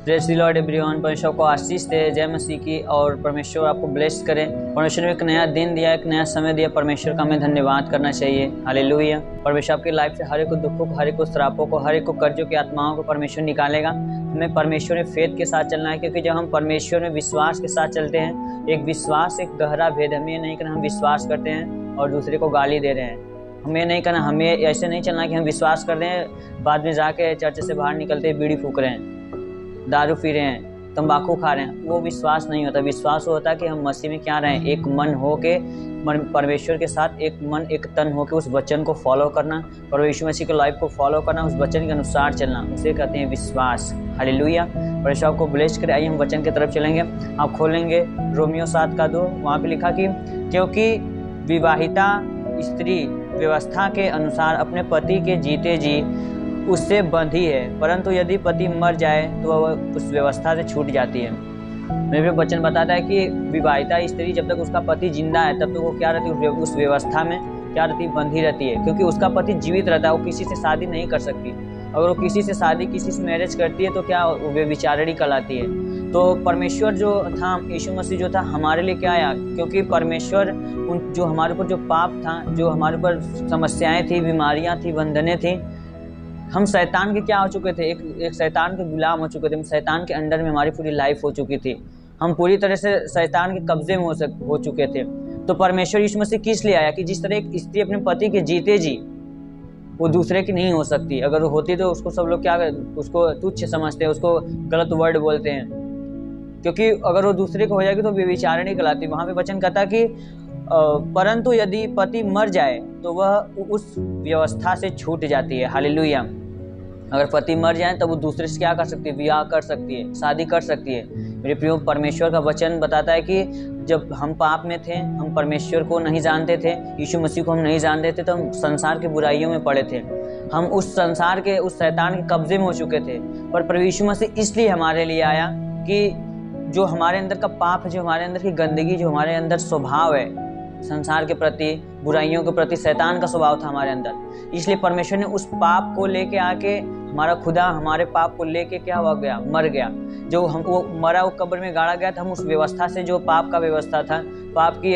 Praise the Lord everyone. परमेश्वर को आशीष दे, जय मसीह की, और परमेश्वर आपको ब्लेस करे। परमेश्वर ने एक नया दिन दिया, एक नया समय दिया, परमेश्वर का हमें धन्यवाद करना चाहिए। हालेलुया। परमेश्वर आपकी लाइफ से हर एक को दुखों को, हर एक को श्रापों को, हर एक को कर्जों की आत्माओं को परमेश्वर निकालेगा। हमें परमेश्वर में फेथ के साथ चलना है, क्योंकि जब हम परमेश्वर में विश्वास के साथ चलते हैं, एक विश्वास एक गहरा भेद। हमें ये नहीं करना हम विश्वास करते हैं और दूसरे को गाली दे रहे हैं। हमें नहीं करना, हमें ऐसे नहीं चलना कि हम विश्वास कर रहे हैं, बाद में जाके चर्च से बाहर निकलते बीड़ी फूक रहे हैं, दारू पी रहे हैं, तंबाकू खा रहे हैं। वो विश्वास नहीं होता। विश्वास होता है कि हम मसीह में क्या रहें, एक मन हो के परमेश्वर के साथ एक मन एक तन हो के उस वचन को फॉलो करना, परमेश्वर मसीह के लाइफ को फॉलो करना, उस वचन के अनुसार चलना, उसे कहते हैं विश्वास। हालेलुया। परमेश्वर को ब्लेस करे। आइए हम वचन की तरफ चलेंगे। आप खोलेंगे रोमियो 7:2। वहाँ पे लिखा कि क्योंकि विवाहिता स्त्री व्यवस्था के अनुसार अपने पति के जीते जी उससे बंधी है, परंतु यदि पति मर जाए तो वह उस व्यवस्था से छूट जाती है। मेरे वचन बताता है कि विवाहिता स्त्री जब तक उसका पति जिंदा है तब तक वो क्या रहती है, उस व्यवस्था में क्या रहती है, बंधी रहती है, क्योंकि उसका पति जीवित रहता है। वो किसी से शादी नहीं कर सकती। अगर वो किसी से शादी, किसी से मैरिज करती है तो क्या वे विचारणी कहलाती है। तो परमेश्वर जो था, यीशु मसीह जो था, हमारे लिए क्या आया, क्योंकि परमेश्वर जो हमारे ऊपर जो पाप था, जो हमारे ऊपर समस्याएं थी, बीमारियां थी, बंधनें थी, हम शैतान के क्या हो चुके थे, एक शैतान के गुलाम हो चुके थे। हम शैतान के अंडर में हमारी पूरी लाइफ हो चुकी थी। हम पूरी तरह से शैतान के कब्जे में हो चुके थे। तो परमेश्वर यीशु मसीह किस लिए आया कि जिस तरह एक स्त्री अपने पति के जीते जी वो दूसरे की नहीं हो सकती। अगर वो होती तो उसको सब लोग क्या, उसको तुच्छ समझते हैं, उसको गलत वर्ड बोलते हैं, क्योंकि अगर वो दूसरे को हो जाएगी तो व्यभिचारिणी कहलाती। वहाँ पे वचन कहता कि परंतु यदि पति मर जाए तो वह उस व्यवस्था से छूट जाती है। हालेलुया। अगर पति मर जाए तब वो दूसरे से क्या कर सकती है, विवाह कर सकती है, शादी कर सकती है। मेरे प्रियो, परमेश्वर का वचन बताता है कि जब हम पाप में थे, हम परमेश्वर को नहीं जानते थे, यीशु मसीह को हम नहीं जानते थे, तो हम संसार की बुराइयों में पड़े थे। हम उस संसार के, उस शैतान के कब्जे में हो चुके थे। पर प्रभु यीशु मसीह इसलिए हमारे लिए आया कि जो हमारे अंदर का पाप है, जो हमारे अंदर की गंदगी, जो हमारे अंदर स्वभाव है संसार के प्रति, बुराइयों के प्रति, शैतान का स्वभाव था हमारे अंदर, इसलिए परमेश्वर ने उस पाप को लेके आके, हमारा खुदा हमारे पाप को लेके क्या हुआ गया, मर गया। जो हम वो मरा, वो कब्र में गाड़ा गया था। हम उस व्यवस्था से, जो पाप का व्यवस्था था, पाप की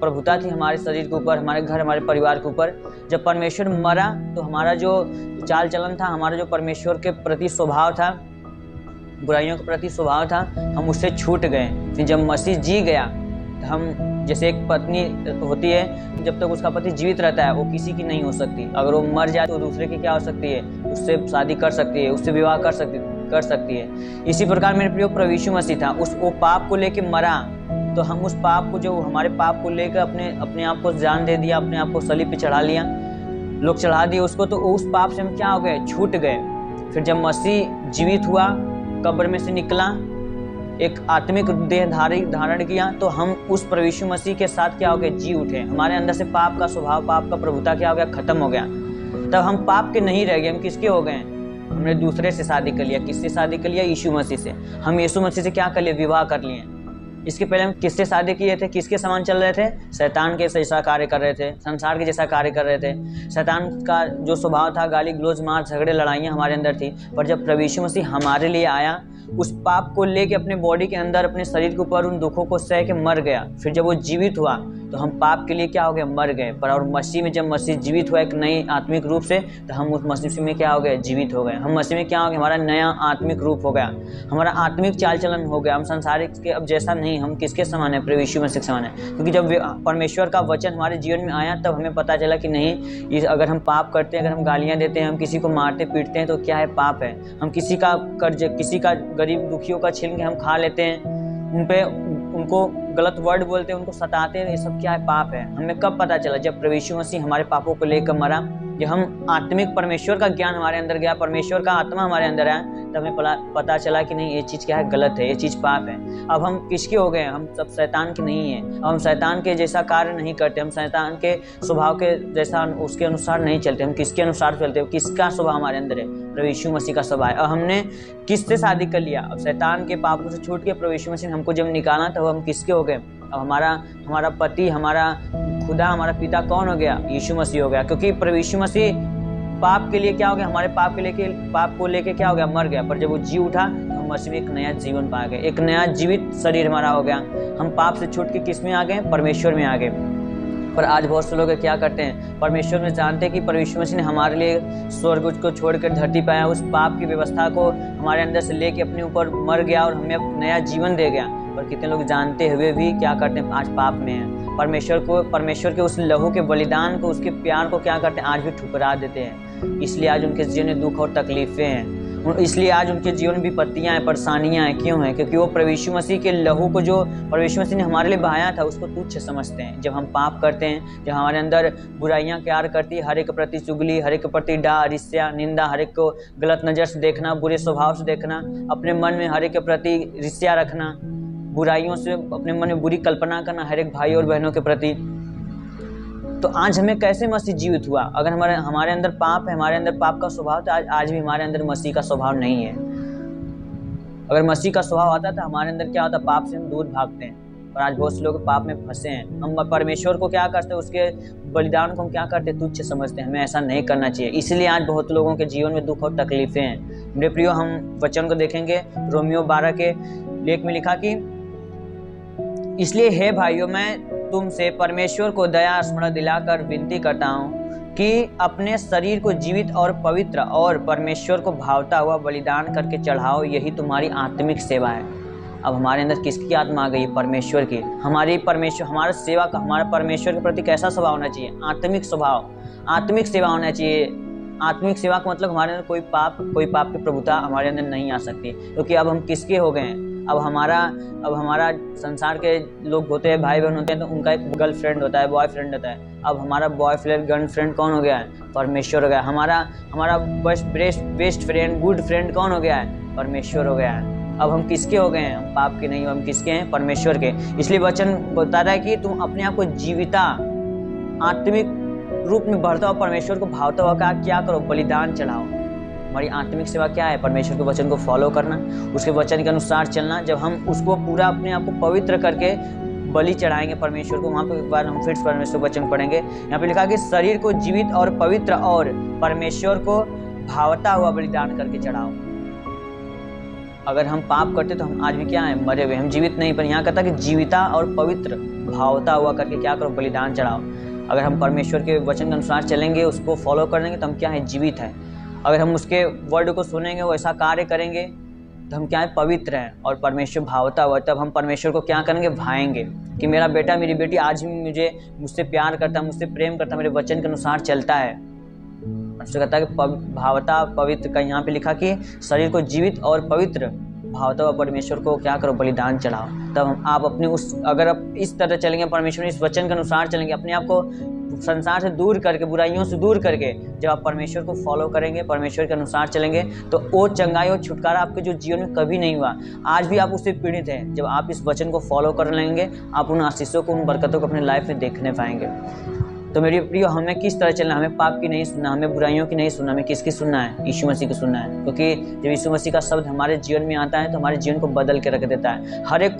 प्रभुता थी हमारे शरीर के ऊपर, हमारे घर, हमारे परिवार के ऊपर, जब परमेश्वर मरा तो हमारा जो चाल चलन था, हमारा जो परमेश्वर के प्रति स्वभाव था, बुराइयों के प्रति स्वभाव था, हम उससे छूट गए। फिर जब मसीह जी गया, हम जैसे एक पत्नी होती है, जब तक उसका पति जीवित रहता है वो किसी की नहीं हो सकती। अगर वो मर जाए तो दूसरे की क्या हो सकती है, उससे शादी कर सकती है, उससे विवाह कर सकती है। इसी प्रकार मेरे प्रिय प्रभु यीशु मसीह था, वो पाप को लेके मरा, तो हम उस पाप को, जो हमारे पाप को लेकर अपने आप को जान दे दिया, अपने आप को सलीब पे चढ़ा लिया, लोग चढ़ा दिए उसको, तो उस पाप से हम क्या हो गए, छूट गए। फिर जब मसीह जीवित हुआ, कब्र में से निकला, एक आत्मिक देह धारण किया, तो हम उस प्रभु यीशु मसीह के साथ क्या हो गए, जी उठे। हमारे अंदर से पाप का स्वभाव, पाप का प्रभुता क्या हो गया, खत्म हो गया। तब हम पाप के नहीं रह गए। हम किसके हो गए, हमने दूसरे से शादी कर लिया। किससे शादी कर लिया, यीशु मसीह से। हम यीशु मसीह से क्या कर लिए, विवाह कर लिए। इसके पहले हम किससे शादी किए थे, किसके समान चल रहे थे, शैतान के जैसा कार्य कर रहे थे, संसार के जैसा कार्य कर रहे थे। शैतान का जो स्वभाव था, गाली गलौज, मार, झगड़े, लड़ाइयाँ हमारे अंदर थी। पर जब प्रभु यीशु मसीह हमारे लिए आया, उस पाप को लेके अपने बॉडी के अंदर, अपने शरीर के ऊपर उन दुखों को सह के मर गया। फिर जब वो जीवित हुआ तो हम पाप के लिए क्या हो गए, मर गए। पर और मसीह में जब मसीह जीवित हुआ एक नई आत्मिक रूप से, तो हम उस मसीह में क्या हो गए, जीवित हो गए। हम मसीह में क्या हो गए, हमारा नया आत्मिक रूप हो गया, हमारा आत्मिक चाल चलन हो गया। हम संसारिक के अब जैसा नहीं, हम किसके समान है, प्रभु यीशु मसीह के समान है। क्योंकि जब परमेश्वर का वचन हमारे जीवन में आया, तब हमें पता चला कि नहीं, अगर हम पाप करते हैं, अगर हम गालियाँ देते हैं, हम किसी को मारते पीटते हैं, तो क्या है, पाप है। हम किसी का कर्ज, किसी का गरीब दुखियों का छीन के हम खा लेते हैं, उनको गलत वर्ड बोलते हैं, उनको सताते हैं, ये सब क्या है, पाप है। हमें कब पता चला, जब प्रभु यीशु मसीह हमारे पापों को लेकर मरा, कि हम आत्मिक परमेश्वर का ज्ञान हमारे अंदर गया, परमेश्वर का आत्मा हमारे अंदर आया, तब हमें पता चला कि नहीं, ये चीज़ क्या है, गलत है, ये चीज़ पाप है। अब हम किसके हो गए, हम सब शैतान के नहीं हैं। अब हम शैतान के जैसा कार्य नहीं करते, हम शैतान के स्वभाव के जैसा, उसके अनुसार नहीं चलते। हम किसके अनुसार चलते हैं, किसका स्वभाव हमारे अंदर है, प्रभु यीशु मसीह का स्वभाव है। अब हमने किससे शादी कर लिया, अब शैतान के पापों से छूट के प्रभु यीशु मसीह ने हमको जब निकाला, तब हम किसके हो गए, अब हमारा पति, हमारा खुदा, हमारा पिता कौन हो गया, यीशु मसीह हो गया। क्योंकि प्रभु यीशु मसीह पाप के लिए क्या हो गया, हमारे पाप को लेके क्या हो गया, मर गया। पर जब वो जी उठा, तो हम मसीह में एक नया जीवन पा गए, एक नया जीवित शरीर हमारा हो गया। हम पाप से छूट के किस में आ गए? परमेश्वर में आ गए। पर आज बहुत से लोग क्या करते हैं, परमेश्वर में जानते हैं कि परमेश्वर मसीह ने हमारे लिए स्वर्ग को छोड़कर धरती पे आया, उस पाप की व्यवस्था को हमारे अंदर से लेके अपने ऊपर मर गया और हमें नया जीवन दे गया। पर कितने लोग जानते हुए भी क्या करते हैं? आज पाप में हैं। परमेश्वर के उस लहू के बलिदान को, उसके प्यार को क्या करते हैं? आज भी ठुकरा देते हैं। इसलिए आज उनके जीवन में दुख और तकलीफें हैं, इसलिए आज उनके जीवन में विपत्तियाँ हैं, परेशानियाँ हैं। क्यों हैं? क्योंकि वो प्रभु यीशु मसीह के लहू को, जो प्रभु यीशु मसीह ने हमारे लिए बहाया था, उसको तुच्छ समझते हैं। जब हम पाप करते हैं, जब हमारे अंदर बुराइयाँ प्यार करती है, हर एक प्रति चुगली, हर एक प्रति डाह, ईर्ष्या, निंदा, हर एक को गलत नज़र से देखना, बुरे स्वभाव से देखना, अपने मन में हर एक के प्रति ईर्ष्या रखना, बुराइयों से अपने मन में बुरी कल्पना करना हर एक भाई और बहनों के प्रति, तो आज हमें कैसे मसीह जीवित हुआ? अगर हमारे अंदर पाप है, हमारे अंदर पाप का स्वभाव, तो आज भी हमारे अंदर मसीह का स्वभाव नहीं है। अगर मसीह का स्वभाव आता तो हमारे अंदर क्या होता? पाप से हम दूर भागते हैं। और आज बहुत से लोग पाप में फंसे हैं। हम परमेश्वर को क्या करते हैं? उसके बलिदान को हम क्या करते हैं? तुच्छ समझते हैं। हमें ऐसा नहीं करना चाहिए। इसलिए आज बहुत लोगों के जीवन में दुख और तकलीफें हैं। मेरे प्रियो, हम वचन को देखेंगे। रोमियो 12 के लेख में लिखा कि इसलिए हे भाइयों, मैं तुमसे परमेश्वर को दया स्मरण दिलाकर विनती करता हूँ कि अपने शरीर को जीवित और पवित्र और परमेश्वर को भावता हुआ बलिदान करके चढ़ाओ, यही तुम्हारी आत्मिक सेवा है। अब हमारे अंदर किसकी आत्मा आ गई? परमेश्वर की। हमारा सेवा का, हमारा परमेश्वर के प्रति कैसा स्वभाव होना चाहिए? आत्मिक स्वभाव, आत्मिक सेवा होना चाहिए। आत्मिक सेवा का मतलब हमारे अंदर कोई पाप की प्रभुता हमारे अंदर नहीं आ सकती, क्योंकि अब हम किसके हो गए हैं? अब हमारा संसार के लोग होते हैं, भाई बहन होते हैं, तो उनका एक गर्लफ्रेंड होता है, बॉयफ्रेंड होता है। अब हमारा बॉयफ्रेंड गर्लफ्रेंड कौन हो गया है? परमेश्वर हो गया। हमारा बेस्ट फ्रेंड, गुड फ्रेंड कौन हो गया है? परमेश्वर हो गया है। अब हम किसके हो गए हैं? हम पाप के नहीं, हम किसके हैं? परमेश्वर के। इसलिए वचन बताता है कि तुम अपने आप को जीविता, आत्मिक रूप में बढ़ता हुआ, परमेश्वर को भावता हुआ क्या करो? बलिदान चढ़ाओ। हमारी आत्मिक सेवा क्या है? परमेश्वर के वचन को फॉलो करना, उसके वचन के अनुसार चलना। जब हम उसको पूरा अपने आप को पवित्र करके बलि चढ़ाएंगे परमेश्वर को, वहाँ पर एक बार हम फिर परमेश्वर वचन पढ़ेंगे। यहाँ पे लिखा कि शरीर को जीवित और पवित्र और परमेश्वर को भावता हुआ बलिदान करके चढ़ाओ। अगर हम पाप करते तो हम आज भी क्या है? मरे हुए। हम जीवित नहीं, पर यहाँ कहता है कि जीविता और पवित्र भावता हुआ करके क्या करो? बलिदान चढ़ाओ। अगर हम परमेश्वर के वचन के अनुसार चलेंगे, उसको फॉलो करेंगे, तो हम क्या है? जीवित है। अगर हम उसके वर्ड को सुनेंगे, वो ऐसा कार्य करेंगे, तो हम क्या है? पवित्र हैं और परमेश्वर भावता हुआ। तब हम परमेश्वर को क्या करेंगे? भाएंगे कि मेरा बेटा, मेरी बेटी आज भी मुझसे प्यार करता है, मुझसे प्रेम करता है, मेरे वचन के अनुसार चलता है। उससे कहता है कि भावता पवित्र का, यहाँ पे लिखा कि शरीर को जीवित और पवित्र भावता हुआ परमेश्वर को क्या करो? बलिदान चढ़ाओ। तब आप अपने अगर आप इस तरह चलेंगे, परमेश्वर इस वचन के अनुसार चलेंगे, अपने आप को संसार से दूर करके, बुराइयों से दूर करके, जब आप परमेश्वर को फॉलो करेंगे, परमेश्वर के अनुसार चलेंगे, तो वो चंगाई और छुटकारा आपके जो जीवन में कभी नहीं हुआ, आज भी आप उससे पीड़ित हैं। जब आप इस वचन को फॉलो कर लेंगे, आप उन आशीषों को, उन बरकतों को अपने लाइफ में देखने पाएंगे। तो मेरी प्रियो, हमें किस तरह चलना? हमें पाप की नहीं सुनना, हमें बुराइयों की नहीं सुनना, हमें किसकी सुनना है? यीशु मसीह की सुनना है। क्योंकि जब यीशु मसीह का शब्द हमारे जीवन में आता है, तो हमारे जीवन को बदल के रख देता है। हर एक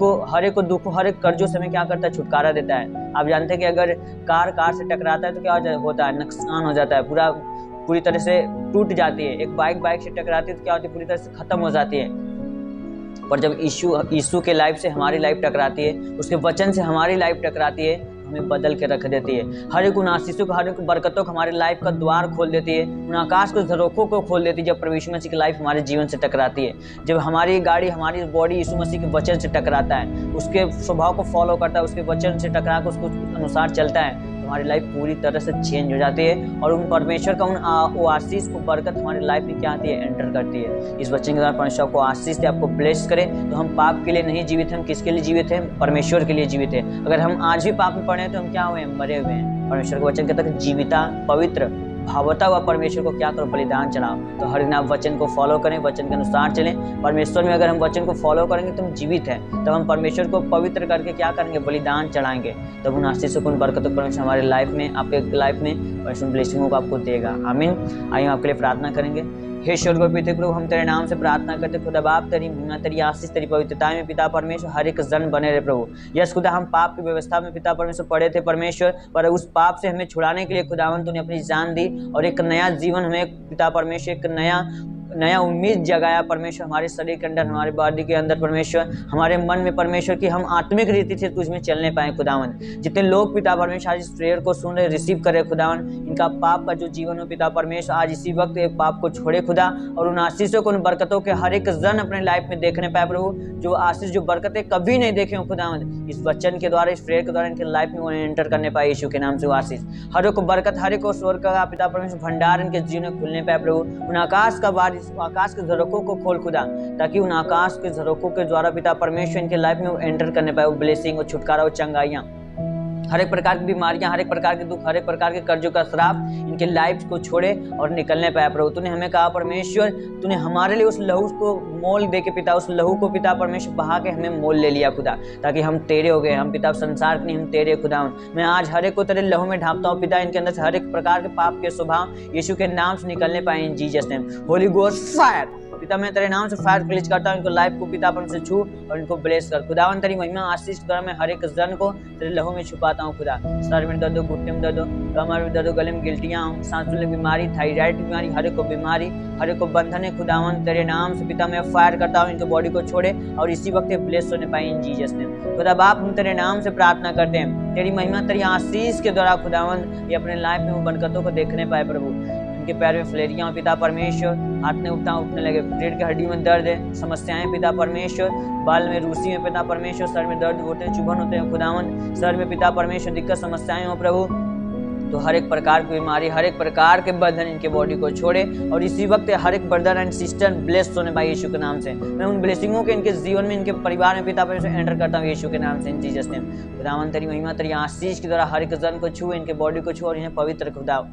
को दुख, हर एक कर्जों से हमें क्या करता है? छुटकारा देता है। आप जानते हैं कि अगर कार से टकराता है तो क्या होता है? नुकसान हो जाता है, पूरी तरह से टूट जाती है। एक बाइक से टकराती है तो क्या होती है? पूरी तरह से खत्म हो जाती है। पर जब यीशु के लाइफ से हमारी लाइफ टकराती है, उसके वचन से हमारी लाइफ टकराती है, हमें बदल के रख देती है। हर एक उन आशीषों को, हर एक बरकतों को, हमारे लाइफ का द्वार खोल देती है, उन आकाश के झरोखों को खोल देती है। जब प्रभु यीशु मसीह की लाइफ हमारे जीवन से टकराती है, जब हमारी गाड़ी, हमारी बॉडी यीशु मसीह के वचन से टकराता है, उसके स्वभाव को फॉलो करता है, उसके वचन से टकरा कर उसको अनुसार चलता है, हमारी लाइफ पूरी तरह से चेंज हो जाती है। और उन परमेश्वर का वो आशीष को, बरकत हमारी लाइफ में क्या आती है? एंटर करती है। इस वचन के द्वारा परमेश्वर को आशीष दे, आपको ब्लेस करे। तो हम पाप के लिए नहीं जीवित हैं, हम किसके लिए जीवित हैं? परमेश्वर के लिए जीवित हैं। अगर हम आज भी पाप में पड़े हैं तो हम क्या हुए हैं? मरे हुए हैं। परमेश्वर का वचन कहता है जीविता, पवित्र भावता हुआ परमेश्वर को क्या करो? बलिदान चढ़ाओ। तो हर दिन आप वचन को फॉलो करें, वचन के अनुसार चलें। परमेश्वर में अगर हम वचन को फॉलो करेंगे तो हम जीवित हैं। तब हम परमेश्वर को पवित्र करके क्या करेंगे? बलिदान चढ़ाएंगे। तब उन आशीषों को, उन बरकतों को परमेश्वर हमारे लाइफ में, आपके लाइफ में परमेश्वर ब्लेसिंगों को आपको देगा। आमीन। आइए आपके लिए प्रार्थना करेंगे। हे स्वर्गीय पिता प्रभु, हम तेरे नाम से प्रार्थना करते खुदा बाप, तेरी महिमा, तेरी आशीष, तेरी पवित्रता में पिता परमेश्वर हर एक जन बने रहे प्रभु। यस खुदा, हम पाप की व्यवस्था में पिता परमेश्वर पड़े थे परमेश्वर, पर उस पाप से हमें छुड़ाने के लिए खुदावन तूने अपनी जान दी और एक नया जीवन हमें पिता परमेश्वर, एक नया नया उम्मीद जगाया परमेश्वर हमारे शरीर के अंदर, हमारे बॉडी के अंदर परमेश्वर, हमारे मन में परमेश्वर कि हम आत्मिक रीति से तुझ में चलने पाए खुदावन। जितने लोग पिता परमेश्वर आज इस प्रेयर को सुन रहे, रिसीव करे खुदावन, इनका पाप का जो जीवन हो पिता परमेश्वर आज इसी वक्त एक पाप को छोड़े खुदा, और उन आशीषों को, उन बरकतों के हर एक जन अपने लाइफ में देखने पाए प्रभु, जो आशीष जो बरकतें कभी नहीं देखे हो खुदावन, इस वचन के द्वारा, इस प्रेयर के द्वारा इनके लाइफ में वो एंटर करने पाए यीशु के नाम से। वो आशीष हर एक बरकत, हर एक स्वर्ग का पिता परमेश्वर भंडार इनके जीवन में खुलने पाए प्रभु। उन आकाश का बारिश, आकाश के झरोकों को खोल खुदा, ताकि उन आकाश के झरोकों के द्वारा पिता परमेश्वर इनके लाइफ में वो एंटर करने पाए, वो ब्लेसिंग, वो छुटकारा, वो चंगाइयाँ, हर एक प्रकार की बीमारियां, हर एक प्रकार के दुख, हर एक प्रकार के कर्जों का श्राप इनके लाइफ को छोड़े और निकलने पाया प्रभु। तूने हमें कहा परमेश्वर, तूने हमारे लिए उस लहू को मोल दे के पिता, उस लहू को पिता परमेश्वर बहा के हमें मोल ले लिया खुदा, ताकि हम तेरे हो गए। हम पिता संसार के नहीं, हम तेरे खुदा। मैं आज हर एक को तेरे लहू में ढांपता हूँ पिता, इनके अंदर से हर एक प्रकार के पाप के स्वभाव यीशु के नाम से निकलने पाए इन Jesus name. Holi ghost fire पिता, मैं तेरे नाम से फायर रिलीज करता हूँ, इनको लाइफ को पिता पर से छू और इनको ब्लेस कर खुदावन। तेरी महिमा आशीष के द्वारा मैं हर एक जन को तेरे लहू में छुपाता हूँ खुदा। सर में दर्द हो, घुटने में दर्द हो, कमर में दर्द हो, गले में गिल्टियाँ हो, सांस लेने की बीमारी, थायराइड की बीमारी, हर एक को बीमारी, हर एक को बंधन है खुदावन, तेरे नाम से पिता मैं फायर करता हूँ, इनके बॉडी को छोड़े और इसी वक्त ब्लेस होने पाए इन जीसस ने खुदा। बाप हम तेरे नाम से प्रार्थना करते हैं, तेरी महिमा तेरी आशीष के द्वारा खुदावन ये अपने लाइफ में वो बरकतों को देखने पाए प्रभु। इनके पैर में फ्लेरियाँ हो पिता परमेश्वर, हाथ में उठने लगे, पेट की हड्डी में दर्द है, समस्याएं पिता परमेश्वर, बाल में रूसी में पिता परमेश्वर, सर में दर्द होते हैं, चुभन होते हैं खुदावन, सर में पिता परमेश्वर दिक्कत समस्याएं हो प्रभु, तो हर एक प्रकार की बीमारी, हर एक प्रकार के बंधन इनके बॉडी को छोड़े और इसी वक्त हर एक ब्रदर एंड सिस्टर ब्लेस्ड होने पाए यीशु के नाम से। मैं उन ब्लेसिंगों के इनके जीवन में, इनके परिवार में पिता परमेश्वर एंटर करता हूँ यीशु के नाम से, इन जीसस नेम। खुदावन तेरी महिमा तेरी आशीष के द्वारा हर एक जन को छू, इनके बॉडी को छू और इन्हें पवित्र खुदा,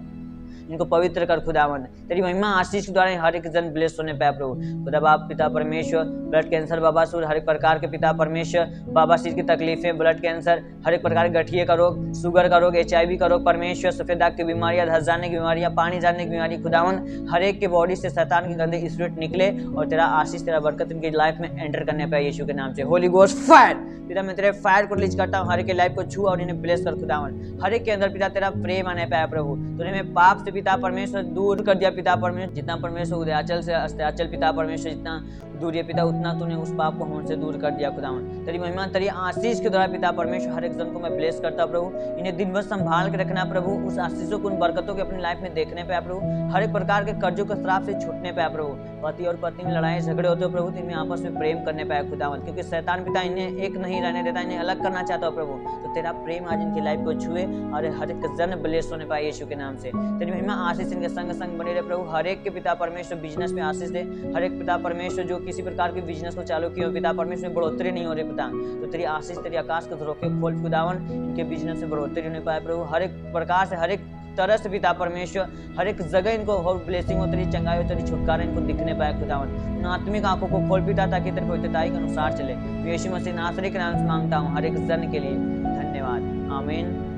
इनको पवित्र कर खुदावन। तेरी महिमा आशीष के द्वारा हर एक जन ब्लेस होने पाए प्रभु। खुदा बाप पिता परमेश्वर, ब्लड कैंसर बाबा सुर, हर एक प्रकार के पिता परमेश्वर बाबा सिर की तकलीफें, ब्लड कैंसर, हर एक प्रकार के गठिए का रोग, शुगर का रोग, HIV का रोग परमेश्वर, सफेद दाग की बीमारियां, धस जाने की बीमारियां, पानी जाने की बीमारी खुदावन, हर एक के बॉडी से शैतान के गंदे स्पिरिट निकले और तेरा आशीष तेरा बरकत इनकी लाइफ में एंटर करने पाए यीशु के नाम से। होली गोस्ट फायर पिता, मैं तेरे फायर को रिलीज करता हूँ, हर एक के लाइफ को छू और इन्हें ब्लेस कर खुदावन। हर एक के अंदर पिता तेरा प्रेम आने पाया प्रभु, तूने मैं पाप से पिता परमेश्वर दूर कर दिया पिता परमेश्वर। जितना परमेश्वर उदयाचल से अस्ताचल पिता परमेश्वर जितना दूर है पिता, उतना तूने उस पाप को हमसे दूर कर दिया खुदावन। तेरी महिमा तेरी आशीष के द्वारा पिता परमेश्वर हर एक जन को मैं ब्लेस करता प्रभु। इन्हें दिन भर संभाल के रखना प्रभु, उस आशीषों को, उन बरकतों के अपनी लाइफ में देखने पे प्रभु, हर एक प्रकार के कर्जों के श्राप से छूटने पे प्रभु। पति और पत्नी में लड़ाई झगड़े होते हो प्रभु, इनमें आपस में प्रेम करने पाए खुदावन, क्योंकि शैतान पिता इन्हें एक नहीं रहने देता, इन्हें अलग करना चाहता हो प्रभु। तो तेरा प्रेम आज इनकी लाइफ को छुए और हर एक जन ब्लेस होने पाए यीशु के नाम से। तेरी महिमा आशीष इनके संग संग बने रहे प्रभु। हर एक के पिता परमेश्वर बिजनेस में आशीष दे, हर एक पिता परमेश्वर जो किसी प्रकार के बिजनेस को चालू किए हो पिता परमेश्वर में बढ़ोतरी नहीं हो रही पिता, तो तेरी आशीष तेरी आकाश के झरोखे खोल खुदावन, इनके बिजनेस में बढ़ोतरी होने पाए प्रभु। हर एक प्रकार से, हर एक तरह से पिता परमेश्वर, हर एक जगह इनको और ब्लेसिंग हो, तेरी चंगाई हो, तेरी छुटकारा इनको दिखने पाए खुदावन। उन आत्मिक आंखों को खोल पिता, ताकि तेरे पवित्रता के अनुसार चले। यीशु मसीह नासरी के नाम से मांगता हूँ हर एक जन के लिए, धन्यवाद, आमीन।